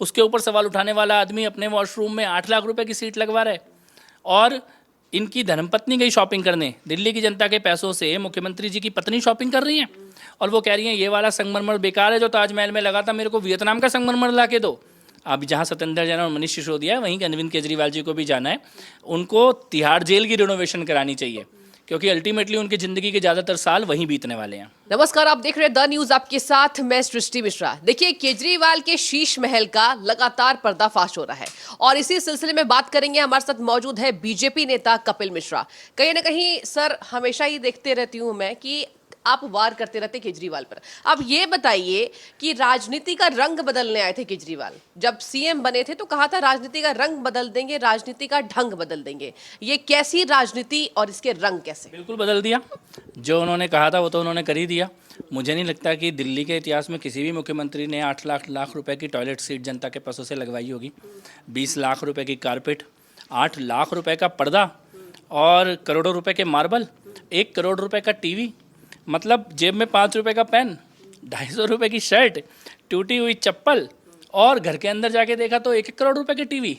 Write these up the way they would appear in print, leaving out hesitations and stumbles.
उसके ऊपर सवाल उठाने वाला आदमी अपने वॉशरूम में 8 लाख रुपए की सीट लगवा रहा है। और इनकी धर्मपत्नी गई शॉपिंग करने, दिल्ली की जनता के पैसों से मुख्यमंत्री जी की पत्नी शॉपिंग कर रही है और वो कह रही हैं ये वाला संगमरमर बेकार है जो ताजमहल में लगा था, मेरे को वियतनाम का संगमरमर ला के दो। अब जहाँ सत्येंद्र जैन और मनीष सिसोदिया है वहीं अरविंद केजरीवाल जी को भी जाना है। उनको तिहाड़ जेल की रिनोवेशन करानी चाहिए क्योंकि अल्टीमेटली उनकी ज़िंदगी के ज़्यादातर साल वहीं बीतने वाले हैं। नमस्कार, आप देख रहे हैं द न्यूज, आपके साथ मैं सृष्टि मिश्रा। देखिए, केजरीवाल के शीश महल का लगातार पर्दाफाश हो रहा है और इसी सिलसिले में बात करेंगे। हमारे साथ मौजूद है बीजेपी नेता कपिल मिश्रा। कहीं ना कहीं सर, हमेशा ही देखते रहती हूं मैं कि आप वार करते रहते केजरीवाल पर। अब ये बताइए कि राजनीति का रंग बदलने आए थे केजरीवाल, जब सीएम बने थे तो कहा था राजनीति का रंग बदल देंगे, राजनीति का ढंग बदल देंगे। ये कैसी राजनीति और इसके रंग कैसे? बिल्कुल बदल दिया। जो उन्होंने कहा था वो तो उन्होंने कर ही दिया। मुझे नहीं लगता कि दिल्ली के इतिहास में किसी भी मुख्यमंत्री ने 8 लाख रुपए की टॉयलेट सीट जनता के पैसों से लगवाई होगी। 20 लाख रुपए की कारपेट, 8 लाख रुपए का पर्दा और करोड़ों रुपए के मार्बल, 1 करोड़ रुपए का टीवी, मतलब जेब में 5 रुपए का पेन, 250 रुपए की शर्ट, टूटी हुई चप्पल, और घर के अंदर जाके देखा तो 1 करोड़ रुपए के टीवी।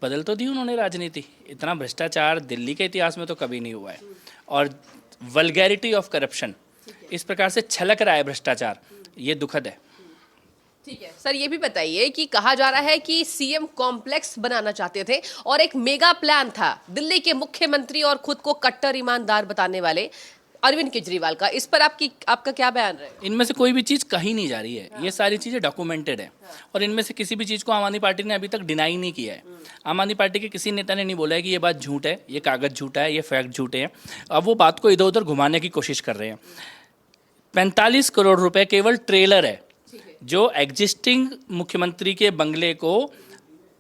बदल तो दी उन्होंने राजनीति। इतना भ्रष्टाचार दिल्ली के इतिहास में तो कभी नहीं हुआ है। और वल्गैरिटी ऑफ करप्शन, इस प्रकार से छलक रहा है भ्रष्टाचार, ये दुखद है। ठीक है सर, ये भी बताइए कि कहा जा रहा है कि सीएम कॉम्प्लेक्स बनाना चाहते थे और एक मेगा प्लान था दिल्ली के मुख्यमंत्री और खुद को कट्टर ईमानदार बताने वाले अरविंद केजरीवाल का। इस पर आपका क्या बयान है? इनमें से कोई भी चीज़ कही नहीं जा रही है। ये सारी चीज़ें डॉक्यूमेंटेड है और इनमें से किसी भी चीज़ को आम आदमी पार्टी ने अभी तक डिनाई नहीं किया है। आम आदमी पार्टी के किसी नेता ने नहीं बोला है कि ये बात झूठ है, ये कागज़ झूठा है, ये फैक्ट झूठे हैं। अब वो बात को इधर उधर घुमाने की कोशिश कर रहे हैं। 45 करोड़ रुपए केवल ट्रेलर है जो एग्जिस्टिंग मुख्यमंत्री के बंगले को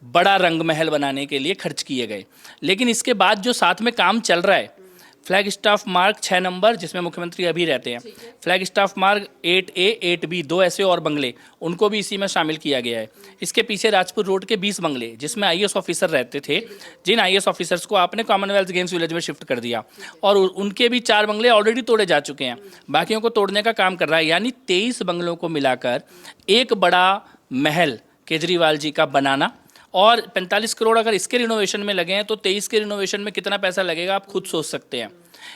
बड़ा रंग महल बनाने के लिए खर्च किए गए। लेकिन इसके बाद जो साथ में काम चल रहा है, फ्लैग स्टाफ मार्ग 6 नंबर जिसमें मुख्यमंत्री अभी रहते हैं, फ्लैग स्टाफ मार्ग 8A 8B, 2 ऐसे और बंगले, उनको भी इसी में शामिल किया गया है। इसके पीछे राजपुर रोड के 20 बंगले जिसमें IAS ऑफिसर रहते थे, जिन IAS ऑफिसर्स को आपने कॉमनवेल्थ गेम्स विलेज में शिफ्ट कर दिया और उनके भी 4 बंगले ऑलरेडी तोड़े जा चुके हैं, बाकियों को तोड़ने का काम कर रहा है। यानी 23 बंगलों को मिलाकर एक बड़ा महल केजरीवाल जी का बनाना। और 45 करोड़ अगर इसके रिनोवेशन में लगे हैं तो 23 के रिनोवेशन में कितना पैसा लगेगा आप खुद सोच सकते हैं।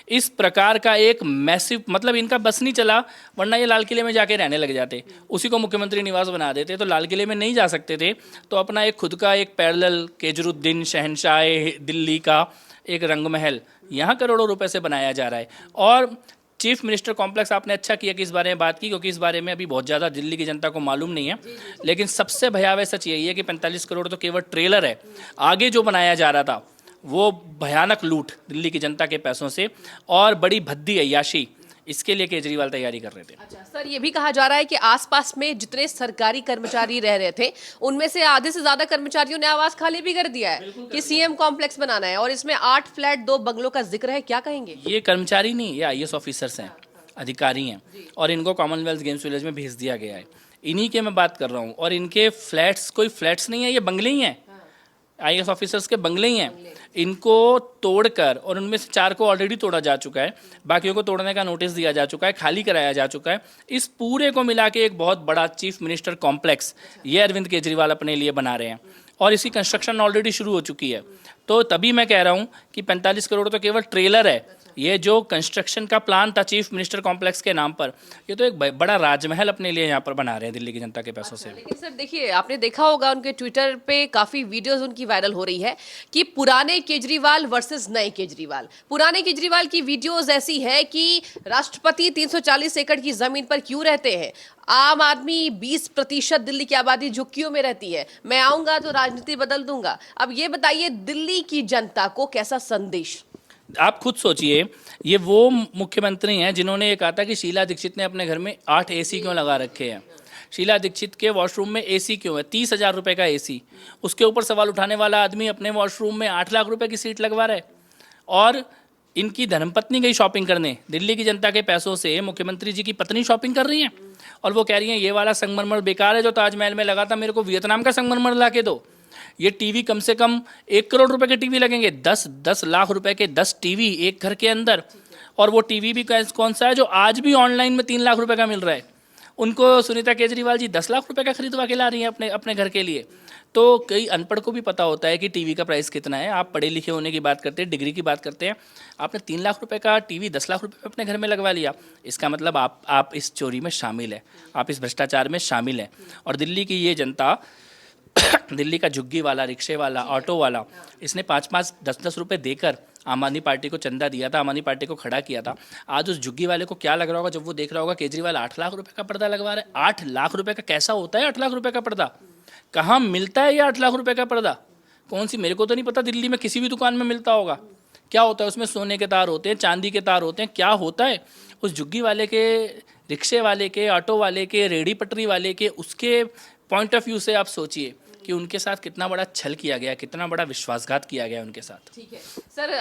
इस प्रकार का एक मैसिव, मतलब इनका बस नहीं चला, वरना ये लाल किले में जाके रहने लग जाते, उसी को मुख्यमंत्री निवास बना देते। तो लाल किले में नहीं जा सकते थे तो अपना एक खुद का एक पैरेलल केजरुद्दीन शहनशाह दिल्ली का एक रंगमहल यहाँ करोड़ों रुपए से बनाया जा रहा है। और चीफ मिनिस्टर कॉम्प्लेक्स, आपने अच्छा किया कि इस बारे में बात की क्योंकि इस बारे में अभी बहुत ज़्यादा दिल्ली की जनता को मालूम नहीं है। लेकिन सबसे भयावह सच यही है कि 45 करोड़ तो केवल ट्रेलर है, आगे जो बनाया जा रहा था वो भयानक लूट दिल्ली की जनता के पैसों से और बड़ी भद्दी अय्याशी, इसके लिए केजरीवाल तैयारी कर रहे थे। अच्छा सर, ये भी कहा जा रहा है कि आसपास में जितने सरकारी कर्मचारी रह रहे थे उनमें से आधे से ज्यादा कर्मचारियों ने आवाज खाली भी कर दिया है कि सीएम कॉम्प्लेक्स बनाना है और इसमें 8 फ्लैट 2 बंगलों का जिक्र है। क्या कहेंगे? ये कर्मचारी नहीं, ये IAS ऑफिसर्स हैं, अधिकारी हैं और इनको कॉमनवेल्थ गेम्स विलेज में भेज दिया गया है। इन्हीं के मैं बात कर रहा हूँ। और इनके फ्लैट्स कोई फ्लैट्स नहीं है, ये बंगले ही हैं, IAS ऑफिसर्स के बंगले ही हैं। इनको तोड़कर, और उनमें से 4 को ऑलरेडी तोड़ा जा चुका है, बाकियों को तोड़ने का नोटिस दिया जा चुका है, खाली कराया जा चुका है। इस पूरे को मिला के एक बहुत बड़ा चीफ मिनिस्टर कॉम्प्लेक्स ये अरविंद केजरीवाल अपने लिए बना रहे हैं और इसकी कंस्ट्रक्शन ऑलरेडी शुरू हो चुकी है। तो तभी मैं कह रहा हूँ कि 45 करोड़ तो केवल ट्रेलर है। ये जो कंस्ट्रक्शन का प्लान था चीफ मिनिस्टर कॉम्प्लेक्स के नाम पर, ये तो एक बड़ा राजमहल अपने लिए यहाँ पर बना रहे हैं दिल्ली की जनता के पैसों से। लेकिन सर देखिए, आपने देखा होगा उनके ट्विटर पे काफी वीडियोस उनकी वायरल हो रही है कि पुराने केजरीवाल वर्सेस नए केजरीवाल। पुराने केजरीवाल की वीडियोस ऐसी है कि राष्ट्रपति 340 एकड़ की जमीन पर क्यों रहते हैं, आम आदमी 20% दिल्ली की आबादी झुग्गियों में रहती है, मैं आऊंगा तो राजनीति बदल दूंगा। अब ये बताइए दिल्ली की जनता को कैसा संदेश? आप खुद सोचिए, ये वो मुख्यमंत्री हैं जिन्होंने ये कहा था कि शीला दीक्षित ने अपने घर में 8 AC क्यों लगा रखे हैं। शीला दीक्षित के वॉशरूम में AC क्यों है? 30,000 रुपये का AC। उसके ऊपर सवाल उठाने वाला आदमी अपने वॉशरूम में 8 लाख रुपए की सीट लगवा रहा है। और इनकी धर्मपत्नी गई शॉपिंग करने, दिल्ली की जनता के पैसों से मुख्यमंत्री जी की पत्नी शॉपिंग कर रही हैं और वो कह रही हैं ये वाला संगमरमर बेकार है जो ताजमहल में लगा था, मेरे को वियतनाम का संगमरमर ला के दो। ये टीवी कम से कम 1 करोड़ रुपए के टीवी लगेंगे, 10 लाख रुपए के 10 टीवी एक घर के अंदर। और वो टीवी भी कौन सा है जो आज भी ऑनलाइन में 3 लाख रुपए का मिल रहा है। उनको सुनीता केजरीवाल जी 10 लाख रुपए का खरीदवा के ला रही हैं अपने अपने घर के लिए। तो कई अनपढ़ को भी पता होता है कि टीवी का प्राइस कितना है। आप पढ़े लिखे होने की बात करते हैं, डिग्री की बात करते हैं, आपने 3 लाख रुपए का टीवी 10 लाख रुपए में अपने घर में लगवा लिया। इसका मतलब आप इस चोरी में शामिल है, आप इस भ्रष्टाचार में शामिल हैं। और दिल्ली की ये जनता दिल्ली का झुग्गी वाला, रिक्शे वाला, ऑटो वाला, इसने 5-5, 10-10 रुपये देकर आम आदमी पार्टी को चंदा दिया था, आम आदमी पार्टी को खड़ा किया था। आज उस झुग्गी वाले को क्या लग रहा होगा जब वो देख रहा होगा केजरीवाल 8 लाख रुपए का पर्दा लगवा रहा है। 8 लाख रुपए का कैसा होता है 8 लाख रुपए का पर्दा? कहाँ मिलता है ये 8 लाख रुपए का पर्दा? कौन सी, मेरे को तो नहीं पता, दिल्ली में किसी भी दुकान में मिलता होगा। क्या होता है उसमें? सोने के तार होते हैं, चांदी के तार होते हैं, क्या होता है? उस झुग्गी वाले के, रिक्शे वाले के, ऑटो वाले के, रेहड़ी पटरी वाले के, उसके पॉइंट ऑफ व्यू से आप सोचिए कि उनके साथ कितना बड़ा छल किया गया, कितना बड़ा विश्वासघात किया गया उनके साथ। ठीक है सर,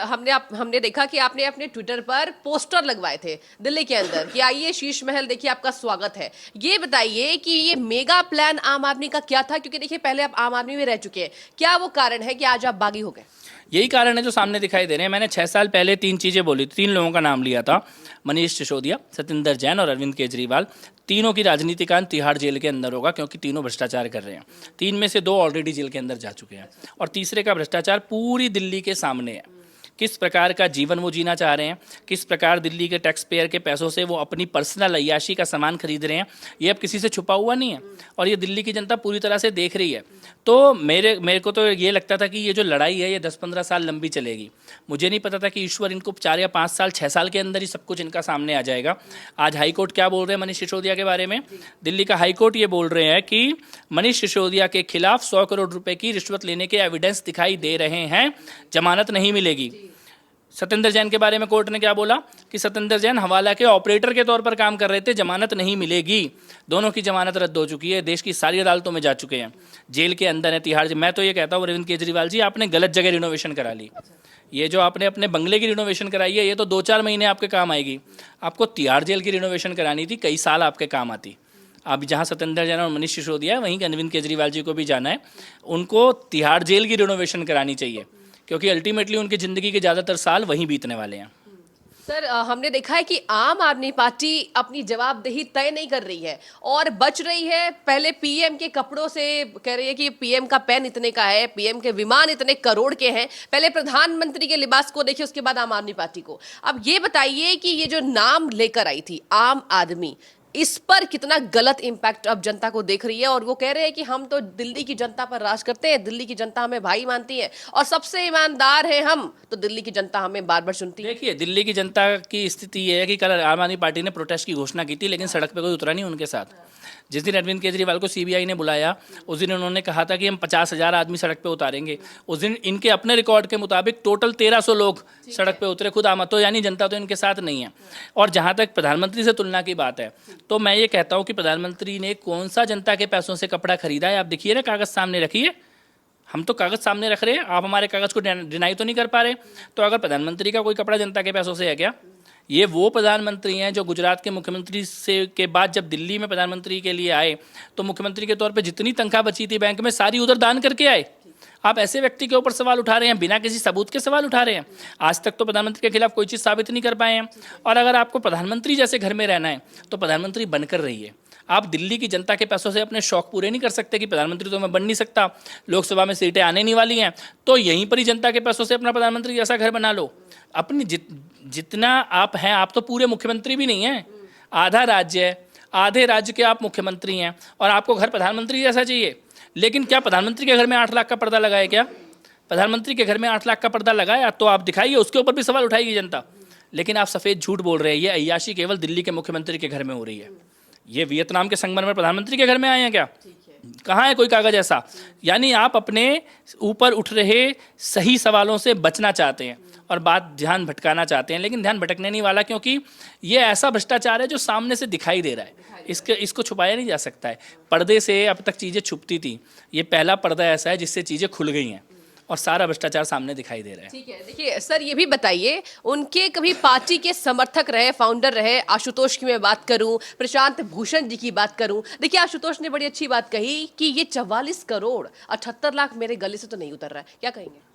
हमने देखा कि आपने अपने ट्विटर पर पोस्टर लगवाए थे दिल्ली के अंदर कि आइए शीश महल देखिए, आपका स्वागत है। ये बताइए कि ये मेगा प्लान आम आदमी का क्या था, क्योंकि देखिए पहले आप आम आदमी में रह चुके हैं, क्या वो कारण है कि आज आप बागी हो गए? यही कारण है जो सामने दिखाई दे रहे हैं। मैंने 6 साल पहले 3 चीज़ें बोली थी, 3 लोगों का नाम लिया था, मनीष सिसोदिया, सत्येंद्र जैन और अरविंद केजरीवाल। तीनों की राजनीति का अंत तिहाड़ जेल के अंदर होगा, क्योंकि तीनों भ्रष्टाचार कर रहे हैं। 3 में से 2 ऑलरेडी जेल के अंदर जा चुके हैं और तीसरे का भ्रष्टाचार पूरी दिल्ली के सामने है। किस प्रकार का जीवन वो जीना चाह रहे हैं, किस प्रकार दिल्ली के टैक्स पेयर के पैसों से वो अपनी पर्सनल अय्याशी का सामान खरीद रहे हैं, ये अब किसी से छुपा हुआ नहीं है और ये दिल्ली की जनता पूरी तरह से देख रही है। तो मेरे को तो ये लगता था कि ये जो लड़ाई है ये 10-15 साल लंबी चलेगी। मुझे नहीं पता था कि ईश्वर इनको 4 या 5 साल, 6 साल के अंदर ही सब कुछ इनका सामने आ जाएगा। आज हाईकोर्ट क्या बोल रहे हैं मनीष सिसोदिया के बारे में? दिल्ली का हाईकोर्ट ये बोल रहे हैं कि मनीष सिसोदिया के खिलाफ 100 करोड़ रुपए की रिश्वत लेने के एविडेंस दिखाई दे रहे हैं, जमानत नहीं मिलेगी। सत्येंद्र जैन के बारे में कोर्ट ने क्या बोला कि सत्येंद्र जैन हवाला के ऑपरेटर के तौर पर काम कर रहे थे, जमानत नहीं मिलेगी। दोनों की जमानत रद्द हो चुकी है, देश की सारी अदालतों में जा चुके हैं, जेल के अंदर है, तिहाड़। मैं तो ये कहता हूँ अरविंद केजरीवाल जी, आपने गलत जगह रिनोवेशन करा ली। ये जो आपने अपने बंगले की रिनोवेशन कराई है, ये तो 2-4 महीने आपके काम आएगी। आपको तिहाड़ जेल की रिनोवेशन करानी थी, कई साल आपके काम आती। अब जहाँ सत्येंद्र जैन और मनीष सिसोदिया है, वहीं अरविंद केजरीवाल जी को भी जाना है, उनको तिहाड़ जेल की रिनोवेशन करानी चाहिए, क्योंकि अल्टीमेटली उनकी ज़िंदगी के ज़्यादातर साल वहीं बीतने वाले हैं। सर, हमने देखा है कि आम आदमी पार्टी अपनी जवाबदेही तय नहीं कर रही है और बच रही है पहले पीएम के कपड़ों से। कह रही है कि पीएम का पेन इतने का है, पीएम के विमान इतने करोड़ के हैं। पहले प्रधानमंत्री के लिबास को देखिए, उसके बाद आम आदमी पार्टी को। अब ये बताइए कि ये जो नाम लेकर आई थी आम आदमी, इस पर कितना गलत इंपैक्ट अब जनता को देख रही है। और वो कह रहे हैं कि हम तो दिल्ली की जनता पर राज करते हैं, दिल्ली की जनता हमें भाई मानती है और सबसे ईमानदार है हम, तो दिल्ली की जनता हमें बार बार सुनती है। देखिए, दिल्ली की जनता की स्थिति ये है कि कल आम आदमी पार्टी ने प्रोटेस्ट की घोषणा की थी, लेकिन सड़क पे कोई उतरा नहीं उनके साथ। जिस दिन अरविंद केजरीवाल को सीबीआई ने बुलाया, उस दिन उन्होंने कहा था कि हम 50,000 आदमी सड़क पे उतारेंगे। उस दिन इनके अपने रिकॉर्ड के मुताबिक टोटल 1300 लोग सड़क पे उतरे, खुद आम, तो यानी जनता तो इनके साथ नहीं है। और जहाँ तक प्रधानमंत्री से तुलना की बात है, तो मैं ये कहता हूँ कि प्रधानमंत्री ने कौन सा जनता के पैसों से कपड़ा खरीदा है? आप देखिए ना, कागज़ सामने रखिए। हम तो कागज़ सामने रख रहे हैं, आप हमारे कागज़ को डिनाई तो नहीं कर पा रहे। तो अगर प्रधानमंत्री का कोई कपड़ा जनता के पैसों से है क्या? ये वो प्रधानमंत्री हैं जो गुजरात के मुख्यमंत्री से के बाद जब दिल्ली में प्रधानमंत्री के लिए आए, तो मुख्यमंत्री के तौर पे जितनी तनख्वाह बची थी बैंक में, सारी उधर दान करके आए। आप ऐसे व्यक्ति के ऊपर सवाल उठा रहे हैं, बिना किसी सबूत के सवाल उठा रहे हैं। आज तक तो प्रधानमंत्री के खिलाफ कोई चीज़ साबित नहीं कर पाए हैं। और अगर आपको प्रधानमंत्री जैसे घर में रहना है, तो प्रधानमंत्री बनकर रहिए। आप दिल्ली की जनता के पैसों से अपने शौक पूरे नहीं कर सकते कि प्रधानमंत्री तो मैं बन नहीं सकता, लोकसभा में सीटें आने नहीं वाली हैं, तो यहीं पर ही जनता के पैसों से अपना प्रधानमंत्री जैसा घर बना लो। अपनी जितना आप हैं, आप तो पूरे मुख्यमंत्री भी नहीं हैं, आधा राज्य है, आधे राज्य के आप मुख्यमंत्री हैं और आपको घर प्रधानमंत्री जैसा चाहिए। लेकिन क्या प्रधानमंत्री के घर में 8 लाख का पर्दा लगाया? क्या प्रधानमंत्री के घर में 8 लाख का पर्दा लगाया? तो आप दिखाइए, उसके ऊपर भी सवाल उठाएगी जनता। लेकिन आप सफ़ेद झूठ बोल रहे हैं। ये अय्याशी केवल दिल्ली के मुख्यमंत्री के घर में हो रही है। ये वियतनाम के संगमरमर प्रधानमंत्री के घर में आए हैं क्या? कहाँ है कोई कागज ऐसा? यानी आप अपने ऊपर उठ रहे सही सवालों से बचना चाहते हैं और बात ध्यान भटकाना चाहते हैं, लेकिन ध्यान भटकने नहीं वाला, क्योंकि ये ऐसा भ्रष्टाचार है जो सामने से दिखाई दे रहा है। इसको छुपाया नहीं जा सकता है। पर्दे से अब तक चीज़ें छुपती थी, ये पहला पर्दा ऐसा है जिससे चीज़ें खुल गई हैं और सारा भ्रष्टाचार सामने दिखाई दे रहा है। ठीक है, देखिए सर, ये भी बताइए, उनके कभी पार्टी के समर्थक रहे, फाउंडर रहे, आशुतोष की मैं बात करूं, प्रशांत भूषण जी की बात करूं, देखिए आशुतोष ने बड़ी अच्छी बात कही कि ये 44 करोड़ 78 लाख मेरे गले से तो नहीं उतर रहा है। क्या कहेंगे?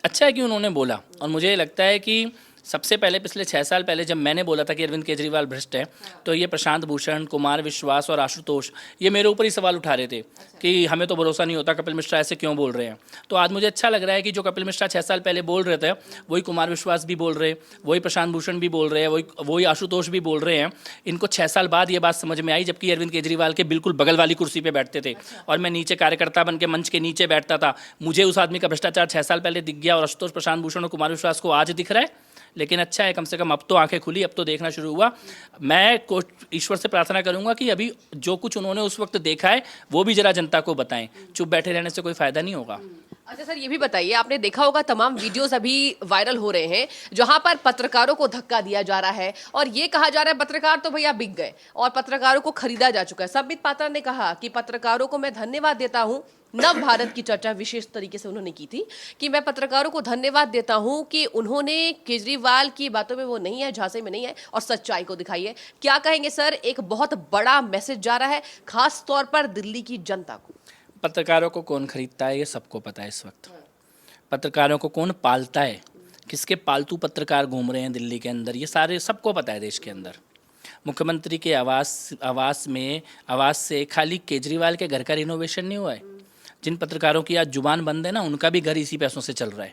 अच्छा है कि उन्होंने बोला, और मुझे लगता है कि सबसे पहले पिछले 6 साल पहले जब मैंने बोला था कि अरविंद केजरीवाल भ्रष्ट है, तो ये प्रशांत भूषण, कुमार विश्वास और आशुतोष ये मेरे ऊपर ही सवाल उठा रहे थे कि हमें तो भरोसा नहीं होता, कपिल मिश्रा ऐसे क्यों बोल रहे हैं। तो आज मुझे अच्छा लग रहा है कि जो कपिल मिश्रा 6 साल पहले बोल रहे थे वही कुमार विश्वास भी बोल रहे हैं, वही प्रशांत भूषण भी बोल रहे हैं, वही आशुतोष भी बोल रहे हैं। इनको 6 साल बाद ये बात समझ में आई, जबकि अरविंद केजरीवाल के बिल्कुल बगल वाली कुर्सी पर बैठते थे और मैं नीचे कार्यकर्ता बन के मंच के नीचे बैठता था। मुझे उस आदमी का भ्रष्टाचार 6 साल पहले दिख गया और आशुतोष, प्रशांत भूषण और कुमार विश्वास को आज दिख रहा है। लेकिन अच्छा है, कम से कम अब तो आंखें खुली, अब तो देखना शुरू हुआ। मैं ईश्वर से प्रार्थना करूंगा कि अभी जो कुछ उन्होंने उस वक्त देखा है वो भी जरा जनता को बताएं। चुप बैठे रहने से कोई फायदा नहीं होगा। अच्छा सर, ये भी बताइए, आपने देखा होगा तमाम वीडियोस अभी वायरल हो रहे हैं जहां पर पत्रकारों को धक्का दिया जा रहा है और ये कहा जा रहा है पत्रकार तो भैया बिक गए और पत्रकारों को खरीदा जा चुका है। संबित पात्रा ने कहा कि पत्रकारों को मैं धन्यवाद देता हूं, नव भारत की चर्चा विशेष तरीके से उन्होंने की थी कि मैं पत्रकारों को धन्यवाद देता हूं कि उन्होंने केजरीवाल की बातों में वो नहीं है, झांसे में नहीं है और सच्चाई को दिखाई है। क्या कहेंगे सर, एक बहुत बड़ा मैसेज जा रहा है खास तौर पर दिल्ली की जनता को। पत्रकारों को कौन खरीदता है ये सबको पता है इस वक्त। पत्रकारों को कौन पालता है, किसके पालतू पत्रकार घूम रहे हैं दिल्ली के अंदर, ये सारे सबको पता है देश के अंदर। मुख्यमंत्री के आवास से खाली केजरीवाल के घर का रिनोवेशन नहीं हुआ है। जिन पत्रकारों की आज जुबान बंद है ना, उनका भी घर इसी पैसों से चल रहा है।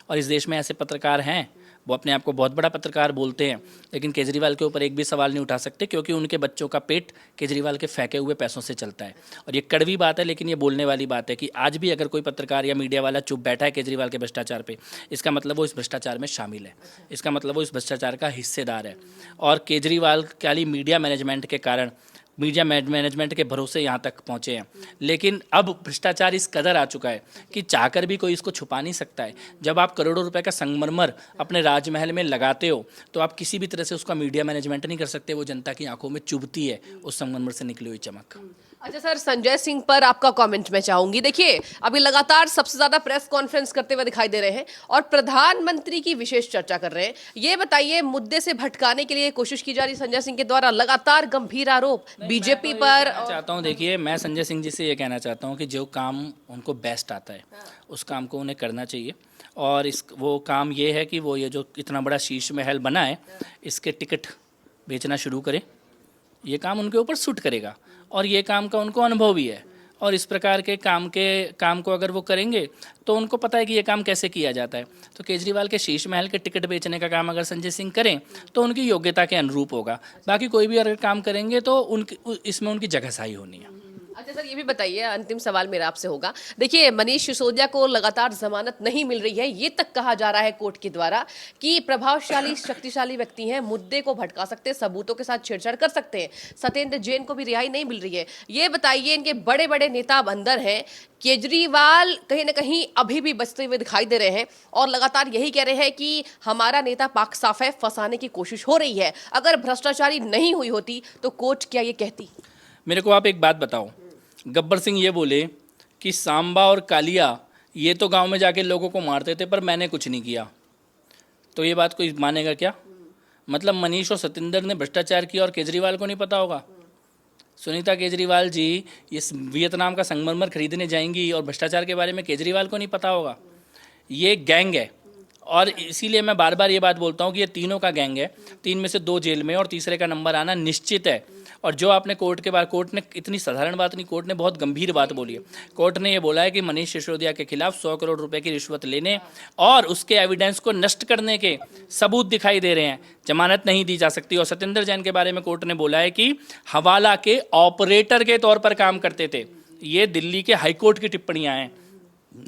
और इस देश में ऐसे पत्रकार हैं, वो अपने आप को बहुत बड़ा पत्रकार बोलते हैं, लेकिन केजरीवाल के ऊपर एक भी सवाल नहीं उठा सकते क्योंकि उनके बच्चों का पेट केजरीवाल के फेंके हुए पैसों से चलता है। और ये कड़वी बात है, लेकिन ये बोलने वाली बात है कि आज भी अगर कोई पत्रकार या मीडिया वाला चुप बैठा है केजरीवाल के भ्रष्टाचार पे, इसका मतलब वो इस भ्रष्टाचार में शामिल है, इसका मतलब वो इस भ्रष्टाचार का हिस्सेदार है। और केजरीवाल खाली मीडिया मैनेजमेंट के कारण, मीडिया मैनेजमेंट के भरोसे यहाँ तक पहुँचे हैं। लेकिन अब भ्रष्टाचार इस कदर आ चुका है कि चाहकर भी कोई इसको छुपा नहीं सकता है। जब आप करोड़ों रुपए का संगमरमर अपने राजमहल में लगाते हो तो आप किसी भी तरह से उसका मीडिया मैनेजमेंट नहीं कर सकते। वो जनता की आंखों में चुभती है उस संगमरमर से निकली हुई चमक। अच्छा सर, संजय सिंह पर आपका कमेंट मैं चाहूंगी। देखिए, अभी लगातार सबसे ज्यादा प्रेस कॉन्फ्रेंस करते हुए दिखाई दे रहे हैं और प्रधानमंत्री की विशेष चर्चा कर रहे हैं। ये बताइए, मुद्दे से भटकाने के लिए कोशिश की जा रही संजय सिंह के द्वारा, लगातार गंभीर आरोप बीजेपी पर। चाहता हूँ, देखिए, मैं संजय सिंह जी से ये कहना चाहता हूँ कि जो काम उनको बेस्ट आता है उस काम को उन्हें करना चाहिए। और वो काम ये है कि वो ये जो इतना बड़ा शीश महल बना है इसके टिकट बेचना शुरू करें। ये काम उनके ऊपर सूट करेगा और ये काम का उनको अनुभव भी है। और इस प्रकार के काम को अगर वो करेंगे तो उनको पता है कि ये काम कैसे किया जाता है। तो केजरीवाल के शीश महल के टिकट बेचने का काम अगर संजय सिंह करें तो उनकी योग्यता के अनुरूप होगा। बाकी कोई भी अगर काम करेंगे तो इसमें उनकी जगहसाही होनी है। अच्छा सर, ये भी बताइए, अंतिम सवाल मेरा आपसे होगा। देखिए, मनीष सिसोदिया को लगातार जमानत नहीं मिल रही है। ये तक कहा जा रहा है कोर्ट के द्वारा कि प्रभावशाली शक्तिशाली व्यक्ति हैं, मुद्दे को भटका सकते हैं, सबूतों के साथ छेड़छाड़ कर सकते हैं। सत्येंद्र जैन को भी रिहाई नहीं मिल रही है। ये बताइए, इनके बड़े बड़े नेता अब अंदर हैं, केजरीवाल कहीं ना कहीं अभी भी बचते हुए दिखाई दे रहे हैं और लगातार यही कह रहे हैं कि हमारा नेता पाक साफ है, फंसाने की कोशिश हो रही है। अगर भ्रष्टाचारी नहीं हुई होती तो कोर्ट क्या ये कहती? मेरे को आप एक बात बताओ, गब्बर सिंह ये बोले कि सांबा और कालिया ये तो गांव में जाके लोगों को मारते थे पर मैंने कुछ नहीं किया, तो ये बात कोई मानेगा क्या? मतलब मनीष और सत्येंद्र ने भ्रष्टाचार किया और केजरीवाल को नहीं पता होगा? सुनीता केजरीवाल जी इस वियतनाम का संगमरमर खरीदने जाएंगी और भ्रष्टाचार के बारे में केजरीवाल को नहीं पता होगा? ये गैंग है और इसीलिए मैं बार बार ये बात बोलता हूँ कि ये तीनों का गैंग है। 3 में से 2 जेल में और तीसरे का नंबर आना निश्चित है। और जो आपने कोर्ट ने इतनी साधारण बात नहीं, कोर्ट ने बहुत गंभीर बात बोली है। कोर्ट ने ये बोला है कि मनीष सिसोदिया के खिलाफ 100 करोड़ रुपए की रिश्वत लेने और उसके एविडेंस को नष्ट करने के सबूत दिखाई दे रहे हैं, जमानत नहीं दी जा सकती। और सत्येंद्र जैन के बारे में कोर्ट ने बोला है कि हवाला के ऑपरेटर के तौर पर काम करते थे। ये दिल्ली के हाईकोर्ट की टिप्पणियां हैं।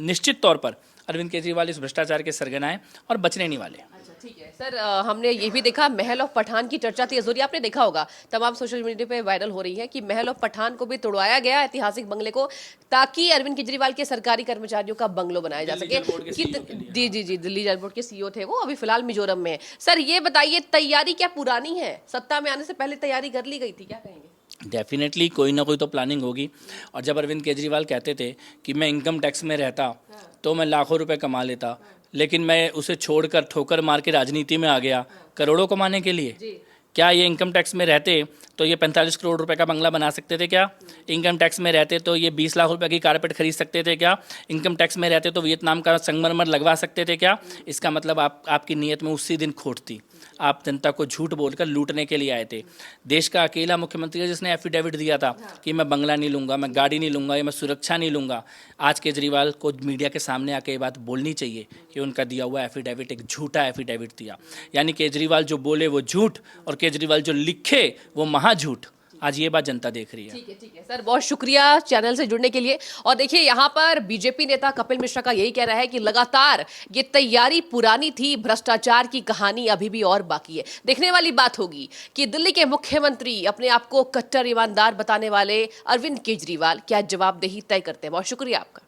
निश्चित तौर पर अरविंद केजरीवाल इस भ्रष्टाचार के सरगना है और बचने नहीं वाले। अच्छा ठीक है सर, हमने ये भी देखा महल ऑफ पठान की चर्चा तेज हो रही है। आपने देखा होगा तमाम सोशल मीडिया पे वायरल हो रही है कि महल ऑफ पठान को भी तोड़वाया गया, ऐतिहासिक बंगले को, ताकि अरविंद केजरीवाल के सरकारी कर्मचारियों का बंगलो बनाया जा सके। जी, दिल्ली जल बोर्ड के सीईओ थे वो, अभी फिलहाल मिजोरम में है। सर ये बताइए, तैयारी क्या पुरानी है? सत्ता में आने से पहले तैयारी कर ली गई थी, क्या कहेंगे? डेफिनेटली कोई ना कोई तो प्लानिंग होगी। और जब अरविंद केजरीवाल कहते थे कि मैं इनकम टैक्स में रहता तो मैं लाखों रुपए कमा लेता, लेकिन मैं उसे छोड़कर ठोकर मार के राजनीति में आ गया करोड़ों कमाने के लिए, क्या ये इनकम टैक्स में रहते तो ये 45 करोड़ रुपए का बंगला बना सकते थे क्या? इनकम टैक्स में रहते तो ये 20 लाख रुपए की कारपेट खरीद सकते थे क्या? इनकम टैक्स में रहते तो वियतनाम का संगमरमर लगवा सकते थे क्या? इसका मतलब आपकी नीयत में उसी दिन खोट थी। आप जनता को झूठ बोलकर लूटने के लिए आए थे। देश का अकेला मुख्यमंत्री है जिसने एफिडेविट दिया था कि मैं बंगला नहीं लूंगा, मैं गाड़ी नहीं लूंगा या मैं सुरक्षा नहीं लूंगा। आज केजरीवाल को मीडिया के सामने आके ये बात बोलनी चाहिए कि उनका दिया हुआ एफिडेविट एक झूठा एफिडेविट दिया। यानी केजरीवाल जो बोले वो झूठ और केजरीवाल जो लिखे वो महाझूठ। आज ये बात जनता देख रही है। ठीक है सर, बहुत शुक्रिया चैनल से जुड़ने के लिए। और देखिए यहाँ पर बीजेपी नेता कपिल मिश्रा का यही कहना है कि लगातार ये तैयारी पुरानी थी, भ्रष्टाचार की कहानी अभी भी और बाकी है। देखने वाली बात होगी कि दिल्ली के मुख्यमंत्री अपने आप को कट्टर ईमानदार बताने वाले अरविंद केजरीवाल क्या जवाबदेही तय करते हैं। बहुत शुक्रिया आपका।